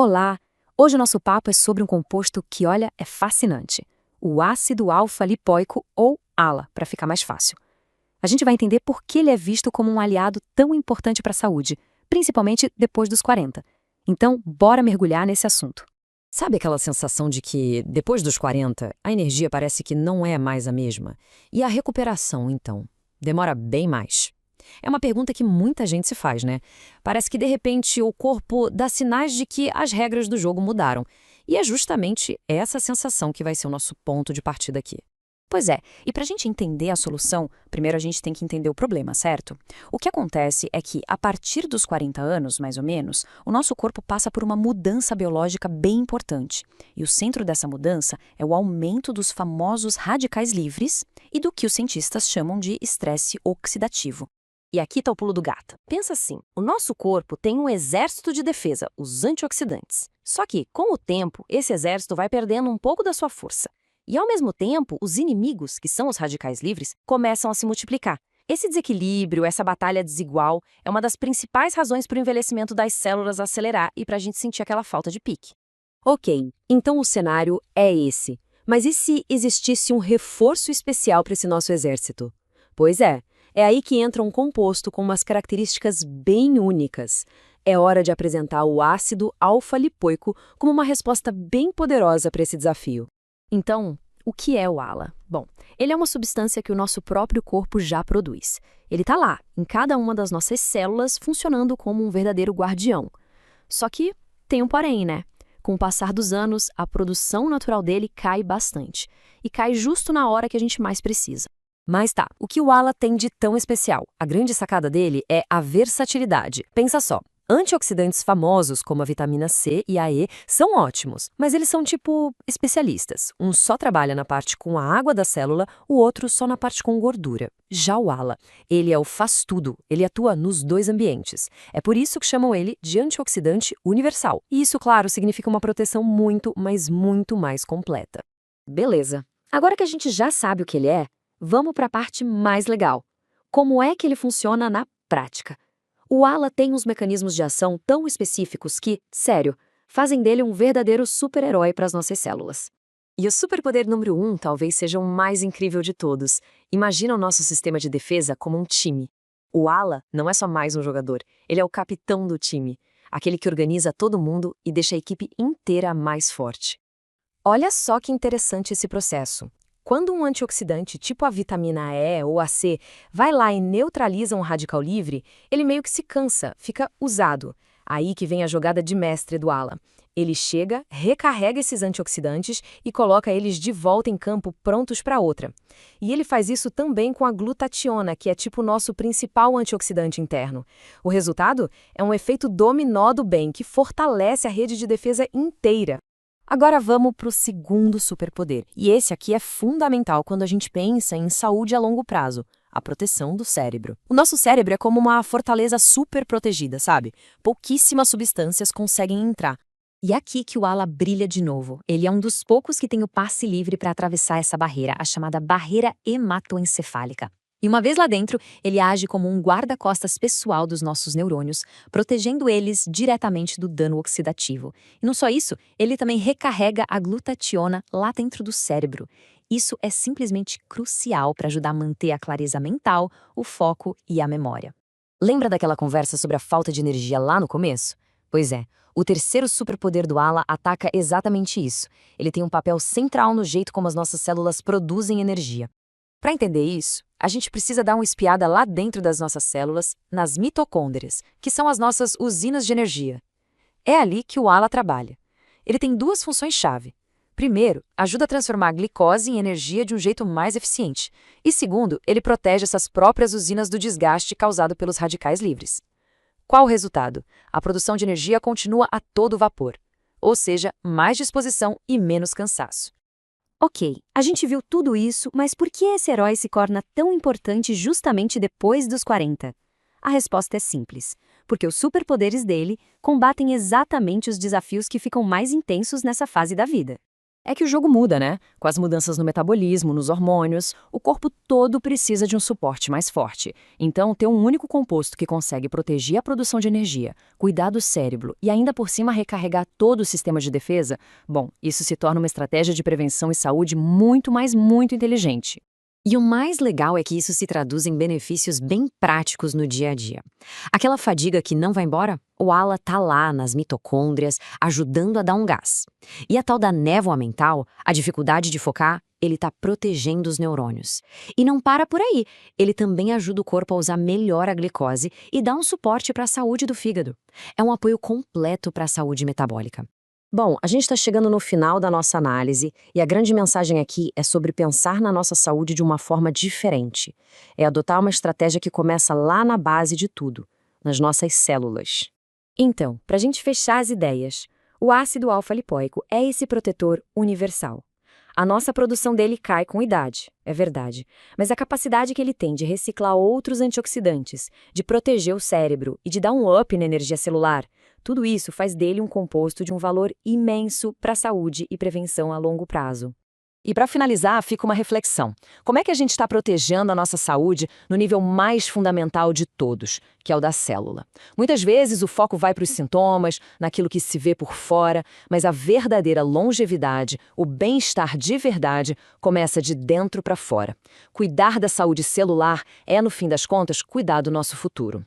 Olá! Hoje o nosso papo é sobre um composto que, olha, é fascinante. O ácido alfa-lipoico, ou ALA, para ficar mais fácil. A gente vai entender por que ele é visto como um aliado tão importante para a saúde, principalmente depois dos 40. Então, bora mergulhar nesse assunto. Sabe aquela sensação de que, depois dos 40, a energia parece que não é mais a mesma? E a recuperação, então? Demora bem mais? É uma pergunta que muita gente se faz, né? Parece que, de repente, o corpo dá sinais de que as regras do jogo mudaram. E é justamente essa sensação que vai ser o nosso ponto de partida aqui. Pois é, e para a gente entender a solução, primeiro a gente tem que entender o problema, certo? O que acontece é que, a partir dos 40 anos, mais ou menos, o nosso corpo passa por uma mudança biológica bem importante. E o centro dessa mudança é o aumento dos famosos radicais livres e do que os cientistas chamam de estresse oxidativo. E aqui está o pulo do gato. Pensa assim, o nosso corpo tem um exército de defesa, os antioxidantes. Só que, com o tempo, esse exército vai perdendo um pouco da sua força. E, ao mesmo tempo, os inimigos, que são os radicais livres, começam a se multiplicar. Esse desequilíbrio, essa batalha desigual, é uma das principais razões para o envelhecimento das células acelerar e para a gente sentir aquela falta de pique. Ok, então o cenário é esse. Mas e se existisse um reforço especial para esse nosso exército? Pois é aí que entra um composto com umas características bem únicas. É hora de apresentar o ácido alfa-lipoico como uma resposta bem poderosa para esse desafio. Então, o que é o ALA? Bom, ele é uma substância que o nosso próprio corpo já produz. Ele está lá, em cada uma das nossas células, funcionando como um verdadeiro guardião. Só que tem um porém, né? Com o passar dos anos, a produção natural dele cai bastante. E cai justo na hora que a gente mais precisa. Mas tá, o que o ALA tem de tão especial? A grande sacada dele é a versatilidade. Pensa só. Antioxidantes famosos, como a vitamina C e a E, são ótimos, mas eles são tipo especialistas. Um só trabalha na parte com a água da célula, o outro só na parte com gordura. Já o ALA, ele é o faz-tudo, ele atua nos dois ambientes. É por isso que chamam ele de antioxidante universal. E isso, claro, significa uma proteção muito, mas muito mais completa. Beleza. Agora que a gente já sabe o que ele é, vamos para a parte mais legal. Como é que ele funciona na prática? O ALA tem uns mecanismos de ação tão específicos que, sério, fazem dele um verdadeiro super-herói para as nossas células. E o superpoder número 1 talvez seja o mais incrível de todos. Imagina o nosso sistema de defesa como um time. O ALA não é só mais um jogador, ele é o capitão do time, aquele que organiza todo mundo e deixa a equipe inteira mais forte. Olha só que interessante esse processo. Quando um antioxidante, tipo a vitamina E ou a C, vai lá e neutraliza um radical livre, ele meio que se cansa, fica usado. Aí que vem a jogada de mestre do ALA. Ele chega, recarrega esses antioxidantes e coloca eles de volta em campo prontos para outra. E ele faz isso também com a glutationa, que é tipo o nosso principal antioxidante interno. O resultado é um efeito dominó do bem, que fortalece a rede de defesa inteira. Agora vamos para o segundo superpoder, e esse aqui é fundamental quando a gente pensa em saúde a longo prazo, a proteção do cérebro. O nosso cérebro é como uma fortaleza super protegida, sabe? Pouquíssimas substâncias conseguem entrar. E é aqui que o ALA brilha de novo. Ele é um dos poucos que tem o passe livre para atravessar essa barreira, a chamada barreira hematoencefálica. E uma vez lá dentro, ele age como um guarda-costas pessoal dos nossos neurônios, protegendo eles diretamente do dano oxidativo. E não só isso, ele também recarrega a glutationa lá dentro do cérebro. Isso é simplesmente crucial para ajudar a manter a clareza mental, o foco e a memória. Lembra daquela conversa sobre a falta de energia lá no começo? Pois é, o terceiro superpoder do ALA ataca exatamente isso. Ele tem um papel central no jeito como as nossas células produzem energia. Para entender isso, a gente precisa dar uma espiada lá dentro das nossas células, nas mitocôndrias, que são as nossas usinas de energia. É ali que o ALA trabalha. Ele tem duas funções-chave. Primeiro, ajuda a transformar a glicose em energia de um jeito mais eficiente. E segundo, ele protege essas próprias usinas do desgaste causado pelos radicais livres. Qual o resultado? A produção de energia continua a todo vapor, ou seja, mais disposição e menos cansaço. Ok, a gente viu tudo isso, mas por que esse herói se torna tão importante justamente depois dos 40? A resposta é simples, porque os superpoderes dele combatem exatamente os desafios que ficam mais intensos nessa fase da vida. É que o jogo muda, né? Com as mudanças no metabolismo, nos hormônios, o corpo todo precisa de um suporte mais forte. Então, ter um único composto que consegue proteger a produção de energia, cuidar do cérebro e ainda por cima recarregar todo o sistema de defesa, bom, isso se torna uma estratégia de prevenção e saúde muito, mas muito inteligente. E o mais legal é que isso se traduz em benefícios bem práticos no dia a dia. Aquela fadiga que não vai embora, o ALA tá lá nas mitocôndrias, ajudando a dar um gás. E a tal da névoa mental, a dificuldade de focar, ele tá protegendo os neurônios. E não para por aí, ele também ajuda o corpo a usar melhor a glicose e dá um suporte para a saúde do fígado. É um apoio completo para a saúde metabólica. Bom, a gente está chegando no final da nossa análise e a grande mensagem aqui é sobre pensar na nossa saúde de uma forma diferente. É adotar uma estratégia que começa lá na base de tudo, nas nossas células. Então, para a gente fechar as ideias, o ácido alfa-lipoico é esse protetor universal. A nossa produção dele cai com idade, é verdade, mas a capacidade que ele tem de reciclar outros antioxidantes, de proteger o cérebro e de dar um up na energia celular, tudo isso faz dele um composto de um valor imenso para a saúde e prevenção a longo prazo. E para finalizar, fica uma reflexão. Como é que a gente está protegendo a nossa saúde no nível mais fundamental de todos, que é o da célula? Muitas vezes o foco vai para os sintomas, naquilo que se vê por fora, mas a verdadeira longevidade, o bem-estar de verdade, começa de dentro para fora. Cuidar da saúde celular é, no fim das contas, cuidar do nosso futuro.